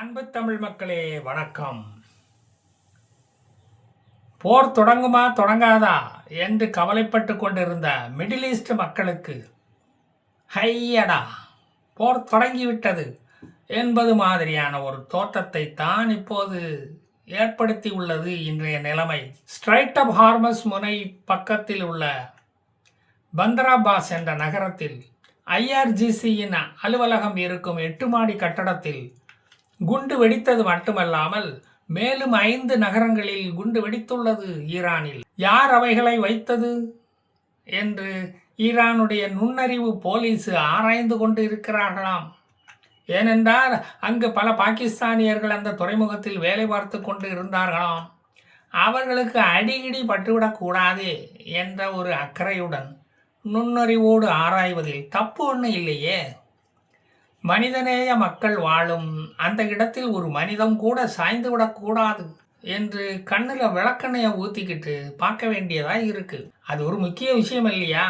அன்பு தமிழ் மக்களே வணக்கம். போர் தொடங்குமா தொடங்காதா என்று கவலைப்பட்டு கொண்டிருந்த மிடில் ஈஸ்ட் மக்களுக்கு ஹையடா போர் தொடங்கிவிட்டது என்பது மாதிரியான ஒரு தோற்றத்தை தான் இப்போது ஏற்படுத்தி உள்ளது இன்றைய நிலைமை. ஸ்ட்ரைட் ஆஃப் ஹார்மஸ் முனை பக்கத்தில் உள்ள பந்தராபாஸ் என்ற நகரத்தில் IRGCயின் அலுவலகம் இருக்கும் 8 மாடி கட்டடத்தில் குண்டு வெடித்தது மட்டுமல்லாமல் மேலும் 5 நகரங்களில் குண்டு வெடித்துள்ளது ஈரானில். யார் அவைகளை வைத்தது என்று ஈரானுடைய நுண்ணறிவு போலீஸ் ஆராய்ந்து கொண்டு இருக்கிறார்களாம். ஏனென்றால் அங்கு பல பாகிஸ்தானியர்கள் அந்த துறைமுகத்தில் வேலை பார்த்து கொண்டு இருந்தார்களாம். அவர்களுக்கு அடிக்கடி பட்டுவிடக்கூடாது என்ற ஒரு அக்கறையுடன் நுண்ணறிவோடு ஆராய்வதில் தப்பு ஒன்றும் இல்லையே. மனிதநேய மக்கள் வாழும் அந்த இடத்தில் ஒரு மனிதம் கூட சாய்ந்து விடக்கூடாது என்று கண்ணில் விளக்கெண்ணையை ஊற்றிக்கிட்டு பார்க்க வேண்டியதாக இருக்குது. அது ஒரு முக்கிய விஷயம் இல்லையா?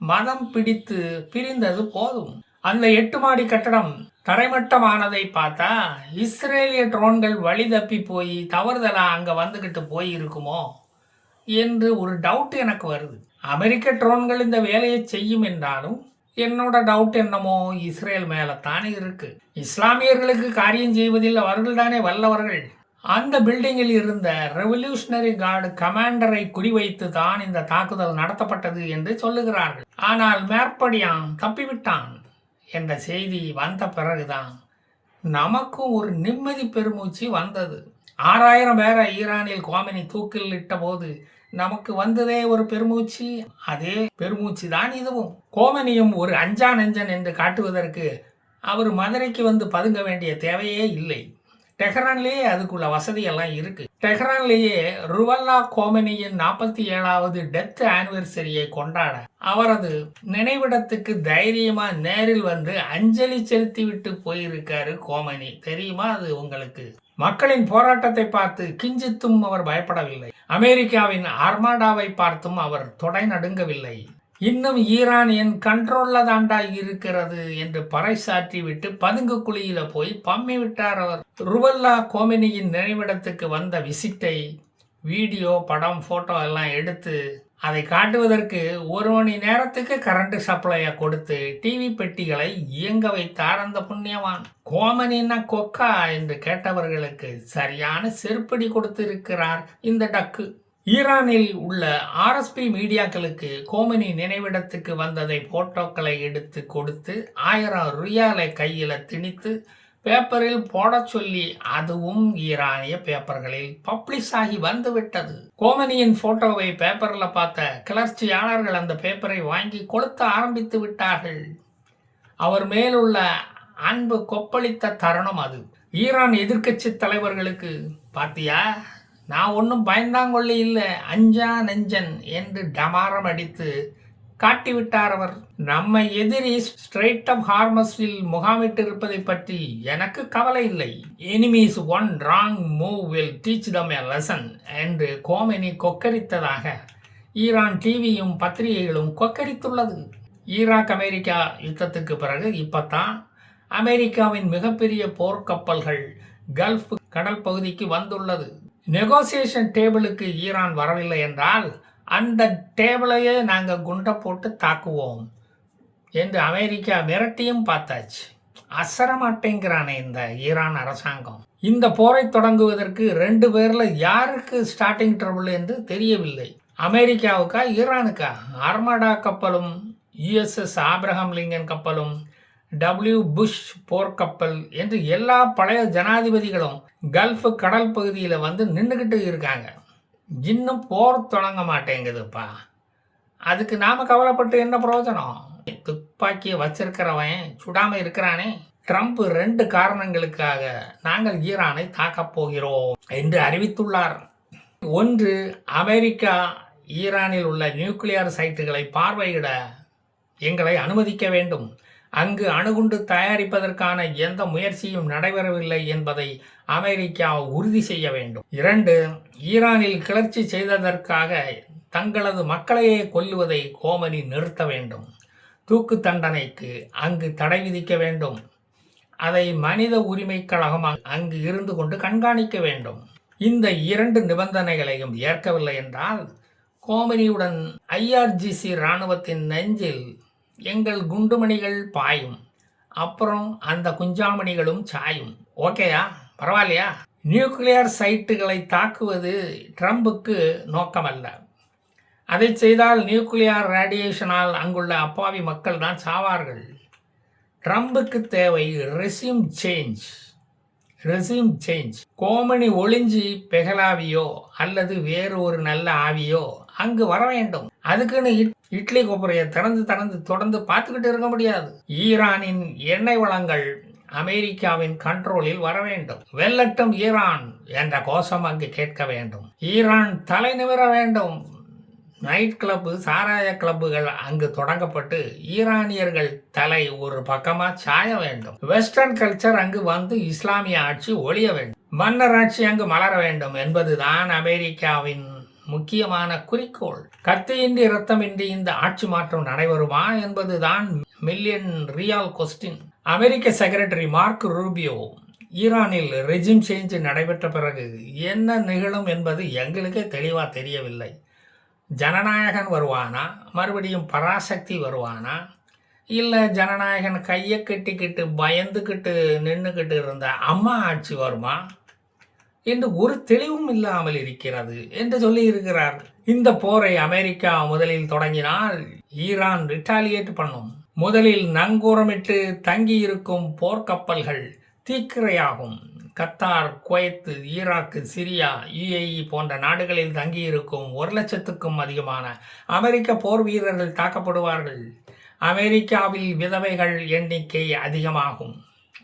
மதம் பிடித்து பிரிந்தது போதும். அந்த 8 மாடி கட்டடம் தரைமட்டமானதை பார்த்தா இஸ்ரேலிய ட்ரோன்கள் வழி தப்பி போய் தவறுதலாக அங்கே வந்துக்கிட்டு போயிருக்குமோ என்று ஒரு டவுட் எனக்கு வருது. அமெரிக்க ட்ரோன்கள் இந்த வேலையை செய்யும் என்றாலும் என்னோட டவுட் என்னமோ இஸ்ரேல் மேலே தானே இருக்கு. இஸ்லாமியர்களுக்கு காரியம் செய்வதில் அவர்கள் தானே வல்லவர்கள். அந்த பில்டிங்கில் இருந்த ரெவல்யூஷனரி கார்டு கமாண்டரை குறிவைத்து தான் இந்த தாக்குதல் நடத்தப்பட்டது என்று சொல்லுகிறார்கள். ஆனால் மேற்படியான் தப்பிவிட்டான் என்ற செய்தி வந்த பிறகுதான் நமக்கும் ஒரு நிம்மதி பெருமூச்சு வந்தது. 6000 பேரை ஈரானில் கோமெனி தூக்கில் இட்ட போது நமக்கு வந்ததே ஒரு பெருமூச்சு. அதே பெருமூச்சு தான் இதுவும். கோமெனியும் ஒரு அஞ்சா நெஞ்சன் என்று காட்டுவதற்கு அவர் மதுரைக்கு வந்து பதுங்க வேண்டிய தேவையே இல்லை. டெஹ்ரான்லேயே அதுக்குள்ள வசதியெல்லாம் இருக்கு. டெஹ்ரான்லேயே ருவல்லா கோமெனியின் 47வது டெத் ஆனிவர்சரியை கொண்டாட அவரது நினைவிடத்துக்கு தைரியமா நேரில் வந்து அஞ்சலி செலுத்தி விட்டு போயிருக்காரு கோமெனி. தெரியுமா அது உங்களுக்கு? மக்களின் போராட்டத்தை பார்த்து கிஞ்சித்தும் அவர் பயப்படவில்லை. அமெரிக்காவின் ஆர்மாடாவை பார்த்தும் அவர் தொடை நடுங்கவில்லை. இன்னும் ஈரான் என் கண்ட்ரோல்ல தாண்டா இருக்கிறது என்று பறைசாற்றி விட்டு பதுங்கு குழியில போய் பம்மி விட்டார் அவர். ருவல்லா கோமெனியின் நினைவிடத்துக்கு வந்த விசிட்டை வீடியோ படம் போட்டோ எல்லாம் எடுத்து அதை காட்டுவதற்கு 1 மணி நேரத்துக்கு கரண்ட் சப்ளையை கொடுத்து டிவி பெட்டிகளை இயங்க வைத்தார் அந்த புண்ணியவான். கோமெனின்னா கொக்கா என்று கேட்டவர்களுக்கு சரியான செருப்படி கொடுத்து இருக்கிறார் இந்த டக்கு. ஈரானில் உள்ள RSP மீடியாக்களுக்கு கோமெனி நினைவிடத்துக்கு வந்ததை போட்டோக்களை எடுத்து கொடுத்து 1000 ரியாலை கையில திணித்து பேப்பரில் போட சொல்லி அதுவும் ஈரானிய பேப்பர்களில் பப்ளிஷ் ஆகி வந்துவிட்டது. கோமெனியின் போட்டோவை பேப்பரில் பார்த்த கிளர்ச்சியாளர்கள் அந்த பேப்பரை வாங்கி கொளுத்த ஆரம்பித்து விட்டார்கள். அவர் மேலுள்ள அன்பு கொப்பளித்த தருணம் அது. ஈரான் எதிர்க்கட்சி தலைவர்களுக்கு பாத்தியா, நான் ஒன்றும் பயந்தாங்கொள்ளி இல்லை, அஞ்சா நெஞ்சன் என்று டமாரம் அடித்து காட்டிவிட்டார் அவர். நம்ம எதிரி ஸ்ட்ரைட் ஆஃப் ஹார்மஸில் முகாமிட்டு இருப்பதை பற்றி எனக்கு கவலை இல்லை. Enemies one wrong move will teach them a lesson என்று கோமெனி கொக்கரித்ததாக ஈரான் டிவியும் பத்திரிகைகளும் கொக்கரித்துள்ளது. ஈராக் அமெரிக்கா யுத்தத்துக்கு பிறகு இப்பத்தான் அமெரிக்காவின் மிகப்பெரிய போர்க்கப்பல்கள் கல்ஃப் கடல் பகுதிக்கு வந்துள்ளது. நெகோசியேஷன் டேபிளுக்கு ஈரான் வரவில்லை என்றால் அந்த டேபிளையே நாங்கள் குண்டை போட்டு தாக்குவோம் என்று அமெரிக்கா மிரட்டியும் பார்த்தாச்சு. அசரமாட்டேங்கிறானே இந்த ஈரான் அரசாங்கம். இந்த போரை தொடங்குவதற்கு 2 பேரில் யாருக்கு ஸ்டார்டிங் ட்ரபிள் என்று தெரியவில்லை. அமெரிக்காவுக்கா ஈரானுக்கா? ஆர்மாடா கப்பலும் USS ஆப்ரஹாம் லிங்கன் கப்பலும் W புஷ் போர்க்கப்பல் என்று எல்லா பழைய ஜனாதிபதிகளும் கல்ஃப் கடல் பகுதியில் வந்து நின்றுக்கிட்டு இருக்காங்க. இன்னும் போர் தொடங்க மாட்டேங்குதுப்பா. அதுக்கு நாம கவலைப்பட்டு என்ன பிரயோஜனம்? துப்பாக்கியை வச்சிருக்கிறவன் சுடாமல் இருக்கிறானே. ட்ரம்ப் 2 காரணங்களுக்காக நாங்கள் ஈரானை தாக்கப் போகிறோம் என்று அறிவித்துள்ளார். 1, அமெரிக்கா ஈரானில் உள்ள நியூக்ளியர் சைட்டுகளை பார்வையிட எங்களை அனுமதிக்க வேண்டும். அங்கு அணுகுண்டு தயாரிப்பதற்கான எந்த முயற்சியும் நடைபெறவில்லை என்பதை அமெரிக்கா உறுதி செய்ய வேண்டும். 2, ஈரானில் கிளர்ச்சி செய்ததற்காக தங்களது மக்களையே கொல்லுவதை கோமெனி நிறுத்த வேண்டும். தூக்கு தண்டனைக்கு அங்கு தடை விதிக்க வேண்டும். அதை மனித உரிமை கழகம் அங்கு இருந்து கொண்டு கண்காணிக்க வேண்டும். இந்த 2 நிபந்தனைகளையும் ஏற்கவில்லை என்றால் கோமனியுடன் ஐஆர்ஜிசி இராணுவத்தின் நெஞ்சில் எங்கள் குண்டுமணிகள் பாயும். அப்புறம் அந்த குஞ்சாமணிகளும் சாயும். ஓகேயா? பரவாயில்லையா? நியூக்ளியர் சைட்டுகளை தாக்குவது ட்ரம்புக்கு நோக்கமல்ல. அதை செய்தால் நியூக்ளியர் ரேடியேஷனால் அங்குள்ள அப்பாவி மக்கள் தான் சாவார்கள். ட்ரம்புக்கு தேவை ரெஸ்யூம் சேஞ்ச். கோமணி ஒளிஞ்சி பெகலாவியோ அல்லது வேறு ஒரு நல்ல ஆவியோ அங்கு வர வேண்டும். அதுக்குன்னு இட்லி கொப்பரையை திறந்து தொடர்ந்து பார்த்துக்கிட்டு இருக்க முடியாது. ஈரானின் எண்ணெய் வளங்கள் அமெரிக்காவின் கண்ட்ரோலில் வர வேண்டும். வெல்லட்டும் ஈரான் என்ற கோஷம் அங்கு கேட்க வேண்டும். ஈரான் தலை நிமிர வேண்டும். நைட் கிளப்பு, சாராய கிளப்புகள் அங்கு தொடங்கப்பட்டு ஈரானியர்கள் தலை ஒரு பக்கமா சாய வேண்டும். வெஸ்டர்ன் கல்ச்சர் அங்கு வந்து இஸ்லாமிய ஆட்சி ஒழிய வேண்டும். மன்னர் ஆட்சி அங்கு மலர வேண்டும் என்பதுதான் அமெரிக்காவின் முக்கியமான குறிக்கோள். கத்தியின்றி இரத்தமின்றி இந்த ஆட்சி மாற்றம் நடைபெறுமா என்பதுதான் மில்லியன் ரியால் கொஸ்டின். அமெரிக்க செக்ரட்டரி மார்க் ரூபியோ ஈரானில் ரெஜிம் சேஞ்ச் நடைபெற்ற பிறகு என்ன நிகழும் என்பது எங்களுக்கே தெளிவா தெரியவில்லை. ஜனநாயகன் வருவானா, மறுபடியும் பராசக்தி வருவானா, இல்லை ஜனநாயகன் கையை கட்டிக்கிட்டு பயந்துக்கிட்டு நின்றுக்கிட்டு இருந்த அம்மா ஆட்சி வருமா என்று ஒரு தெளிவும் இல்லாமல் இருக்கிறது என்று சொல்லி இருக்கிறார். இந்த போரை அமெரிக்கா முதலில் தொடங்கினால் ஈரான் ரிட்டாலியேட் பண்ணும். முதலில் நங்கூரமிட்டு தங்கி இருக்கும் போர்க்கப்பல்கள் தீக்கிரையாகும். Qatar, Kuwait, Iraq, Syria, UAE போன்ற நாடுகளில் தங்கியிருக்கும் 1,00,000க்கும் அதிகமான அமெரிக்க போர் வீரர்கள் தாக்கப்படுவார்கள். அமெரிக்காவில் விதவைகள் எண்ணிக்கை அதிகமாகும்.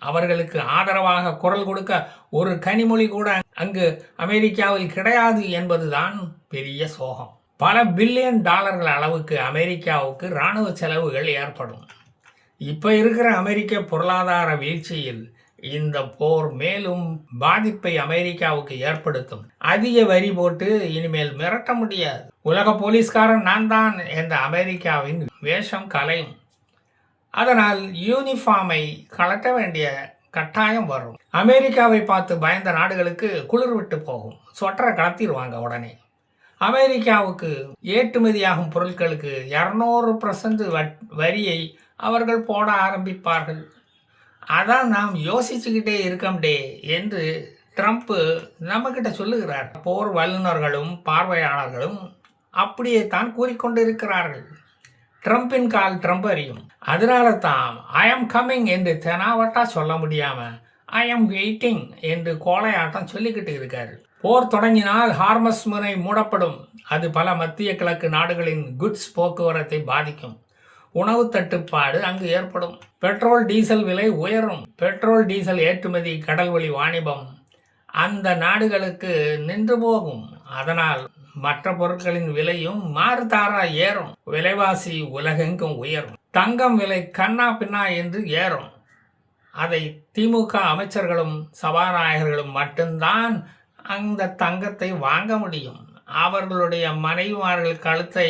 அவர்களுக்கு ஆதரவாக குரல் கொடுக்க ஒரு கனிமொழி கூட அங்கு அமெரிக்காவில் கிடையாது என்பதுதான் பெரிய சோகம். பல பில்லியன் டாலர்கள் அளவுக்கு அமெரிக்காவுக்கு இராணுவ செலவுகள் ஏற்படும். இப்போ இருக்கிற அமெரிக்க பொருளாதார வீழ்ச்சியில் இந்த போர் மேலும் பாதிப்பை அமெரிக்காவுக்கு ஏற்படுத்தும். அதிக வரி போட்டு இனிமேல் மிரட்ட முடியாது. உலக போலீஸ்காரன் நான் தான் என்ற அமெரிக்காவின் வேஷம் கலையும். அதனால் யூனிஃபார்மை கலட்ட வேண்டிய கட்டாயம் வரும். அமெரிக்காவை பார்த்து பயந்த நாடுகளுக்கு குளிர் விட்டு போகும். சொட்டரை கலத்திடுவாங்க உடனே. அமெரிக்காவுக்கு ஏற்றுமதியாகும் பொருட்களுக்கு 200% வரியை அவர்கள் போட ஆரம்பிப்பார்கள். அதான் நாம் யோசிச்சுக்கிட்டே இருக்கோம்டே என்று ட்ரம்ப் நம்மக்கிட்ட சொல்லுகிறார். போர் வல்லுநர்களும் பார்வையாளர்களும் அப்படியே தான் கூறிக்கொண்டு இருக்கிறார்கள். ட்ரம்பின் கால் ட்ரம்ப் அறியும். அதனால தான் ஐ எம் கம்மிங் என்று தெனாவட்டா சொல்ல முடியாம ஐ எம் வெயிட்டிங் என்று கோலையாட்டம் சொல்லிக்கிட்டு இருக்காரு. போர் தொடங்கினால் ஹார்மஸ் முனை மூடப்படும். அது பல மத்திய கிழக்கு நாடுகளின் குட்ஸ் போக்குவரத்தை பாதிக்கும். உணவு தட்டுப்பாடு அங்கு ஏற்படும். பெட்ரோல் டீசல் விலை உயரும். பெட்ரோல் டீசல் ஏற்றுமதி, கடல்வழி வாணிபம் அந்த நாடுகளுக்கு நின்று போகும். அதனால் மற்ற பொருட்களின் விலையும் மாறுதாரா ஏறும். விலைவாசி உலகெங்கும் உயரும். தங்கம் விலை கண்ணா பின்னா என்று ஏறும். அதை திமுக அமைச்சர்களும் சபாநாயகர்களும் மட்டும்தான் அந்த தங்கத்தை வாங்க முடியும். அவர்களுடைய மனைவிமார்கள் கழுத்தை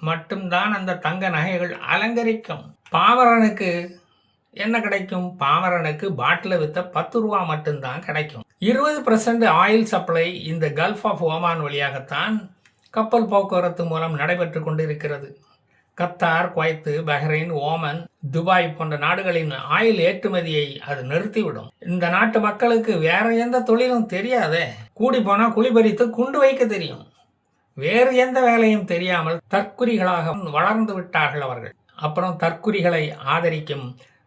மட்டும்தான் அந்த தங்க நகைகள் அலங்கரிக்கும். பாமரனுக்கு என்ன கிடைக்கும்? பாமரனுக்கு பாட்டில் வித்த 10 ரூபா மட்டும்தான் கிடைக்கும். 20% ஆயில் சப்ளை இந்த கல்ஃப் ஆஃப் ஓமான் வழியாகத்தான் கப்பல் போக்குவரத்து மூலம் நடைபெற்று கொண்டிருக்கிறது. Qatar, Kuwait, Bahrain, Oman, Dubai போன்ற நாடுகளின் ஆயில் ஏற்றுமதியை அது நிறுத்திவிடும். இந்த நாட்டு மக்களுக்கு வேற எந்த தொழிலும் தெரியாதே. கூடி போனா குளிபறித்து குண்டு வைக்க தெரியும். வேறு எந்த வேலையும் தெரியாமல் தற்குறிகளாக வளர்ந்து விட்டார்கள் அவர்கள். அப்புறம் தற்குறிகளை ஆதரிக்கும்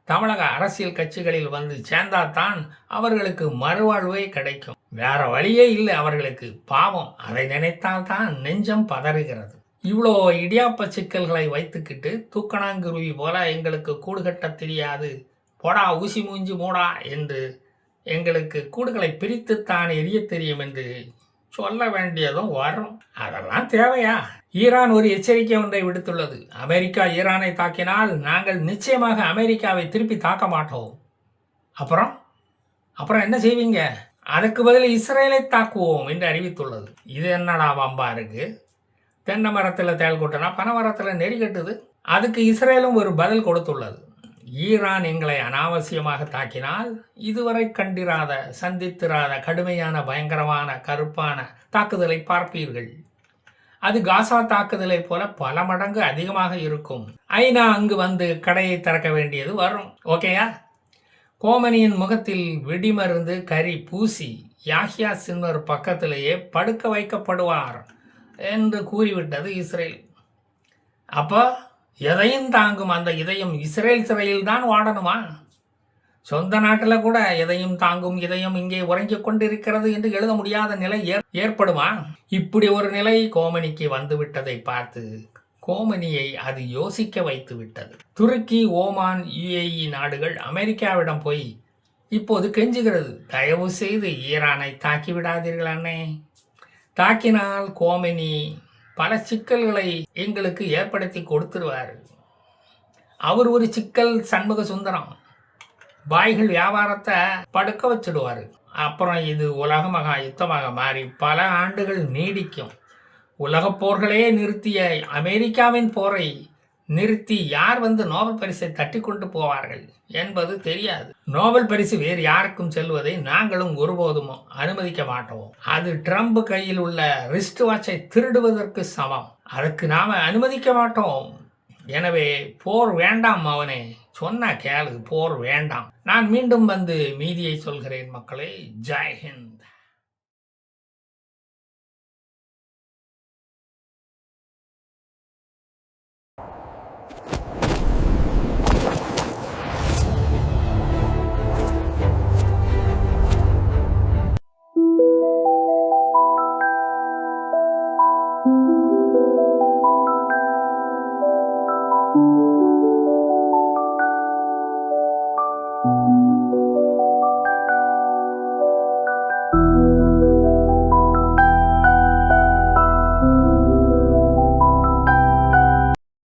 தமிழக அரசியல் கட்சிகளில் வந்து சேர்ந்தாதான் அவர்களுக்கு மறுவாழ்வே கிடைக்கும். வேற வழியே இல்லை அவர்களுக்கு. பாவம், அதை நினைத்தால்தான் நெஞ்சம் பதறுகிறது. இவ்வளோ இடியாப்ப சிக்கல்களை வைத்துக்கிட்டு தூக்கணாங்குருவி போல எங்களுக்கு கூடு கட்ட தெரியாது, போடா ஊசி மூஞ்சி மூடா என்று எங்களுக்கு கூடுகளை பிரித்துத்தான் எரிய தெரியும் என்று சொல்ல வேண்டியதும் வரும். அதெல்லாம் தேவையா? ஈரான் ஒரு எச்சரிக்கை ஒன்றை விடுத்துள்ளது. அமெரிக்கா ஈரானை தாக்கினால் நாங்கள் நிச்சயமாக அமெரிக்காவை திருப்பி தாக்க மாட்டோம். அப்புறம் என்ன செய்வீங்க? அதுக்கு பதில் இஸ்ரேலை தாக்குவோம் என்று அறிவித்துள்ளது. இது என்னடா வம்பா இருக்கு? தென்னை மரத்தில் தேள் கொட்டினா பனை மரத்தில் நெறி கட்டுது. அதுக்கு இஸ்ரேலும் ஒரு பதில் கொடுத்துள்ளது. ஈரான் எங்களை அனாவசியமாக தாக்கினால் இதுவரை கண்டிராத சந்தித்திராத கடுமையான பயங்கரமான கருப்பான தாக்குதலை பார்ப்பீர்கள். அது காசா தாக்குதலை போல பல மடங்கு அதிகமாக இருக்கும். ஐநா அங்கு வந்து கடையை திறக்க வேண்டியது வரும். ஓகேயா? கோமனியின் முகத்தில் வெடிமருந்து கரி பூசி யாஹ்யா சின்வர் பக்கத்திலேயே படுக்க வைக்கப்படுவார் என்று கூறிவிட்டது இஸ்ரேல். அப்போ எதையும் தாங்கும் அந்த இதயம் இஸ்ரேல் சிறையில் தான் வாடணுமா? சொந்த நாட்டில் கூட எதையும் தாங்கும் இதயம் இங்கே உறங்கிக் கொண்டிருக்கிறது என்று எழுத முடியாத நிலை ஏற்படுமா? இப்படி ஒரு நிலை கோமனிக்கு வந்துவிட்டதை பார்த்து கோமனியை அது யோசிக்க வைத்து விட்டது. துருக்கி, ஓமான், UAE நாடுகள் அமெரிக்காவிடம் போய் இப்போது கெஞ்சுகிறது, தயவு செய்து ஈரானை தாக்கிவிடாதீர்கள் அண்ணே. தாக்கினால் கோமனி பல சிக்கல்களை எங்களுக்கு ஏற்படுத்தி கொடுத்துருவார். அவர் ஒரு சிக்கல் சண்முக சுந்தரம். பாய்கள் வியாபாரத்தை படுக்க வச்சுடுவார். அப்புறம் இது உலக மகா யுத்தமாக மாறி பல ஆண்டுகள் நீடிக்கும். உலகப் போர்களே நிறுத்திய அமெரிக்காவின் போரை நிறுத்தி யார் வந்து நோபல் பரிசை தட்டி கொண்டு போவார்கள் என்பது தெரியாது. நோபல் பரிசு வேறு யாருக்கும் செல்வதை நாங்களும் ஒருபோதும் அனுமதிக்க மாட்டோம். அது ட்ரம்ப் கையில் உள்ள ரிஸ்ட் வாட்சை திருடுவதற்கு சமம். அதுக்கு நாம அனுமதிக்க மாட்டோம். எனவே போர் வேண்டாம் அவனே, சொன்ன கேளு, போர் வேண்டாம். நான் மீண்டும் வந்து மீதியை சொல்கிறேன் மக்களே. ஜெய்ஹிந்த். Thank you.